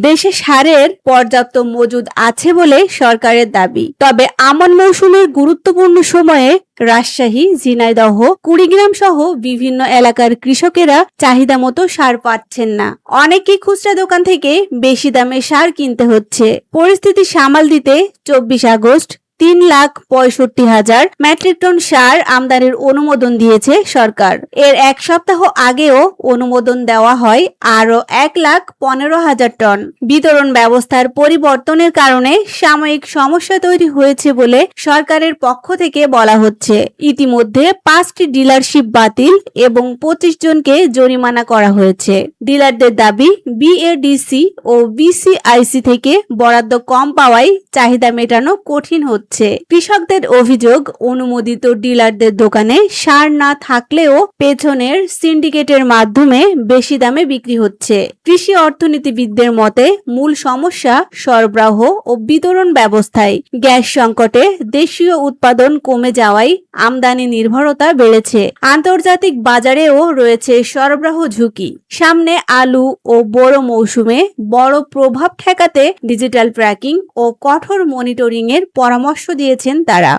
দেশে সারের পর্যাপ্ত মজুদ আছে বলে সরকারের দাবি। তবে আমন মৌসুমের গুরুত্বপূর্ণ সময়ে রাজশাহী, ঝিনাইদহ, কুড়িগ্রাম সহ বিভিন্ন এলাকার কৃষকেরা চাহিদা মতো সার পাচ্ছেন না। অনেকেই খুচরা দোকান থেকে বেশি দামে সার কিনতে হচ্ছে। পরিস্থিতি সামাল দিতে 24 আগস্ট 3,65,000 মেট্রিক টন সার আমদানির অনুমোদন দিয়েছে সরকার। এর এক সপ্তাহ আগেও অনুমোদন দেওয়া হয় আরও 1,15,000 টন। বিতরণ ব্যবস্থার পরিবর্তনের কারণে সাময়িক সমস্যা তৈরি হয়েছে বলে সরকারের পক্ষ থেকে বলা হচ্ছে। ইতিমধ্যে 5টি ডিলারশিপ বাতিল এবং 25 জনকে জরিমানা করা হয়েছে। ডিলারদের দাবি, বিএডিসি ও বিসিআইসি থেকে বরাদ্দ কম পাওয়ায় চাহিদা মেটানো কঠিন হচ্ছে। কৃষকদের অভিযোগ, অনুমোদিত ডিলারদের দোকানে সার না থাকলেও পেছনের সিন্ডিকেটের মাধ্যমে বেশি দামে বিক্রি হচ্ছে। কৃষি অর্থনীতিবিদদের মতে মূল সমস্যা সরবরাহ ও বিতরণ ব্যবস্থায়। গ্যাস সংকটে দেশীয় উৎপাদন কমে যাওয়ায় আমদানি নির্ভরতা বেড়েছে। আন্তর্জাতিক বাজারেও রয়েছে সরবরাহ ঝুঁকি। সামনে আলু ও বোরো মৌসুমে বড় প্রভাব ঠেকাতে ডিজিটাল ট্র্যাকিং ও কঠোর মনিটরিং এর পরামর্শ দিয়েছেন তারা।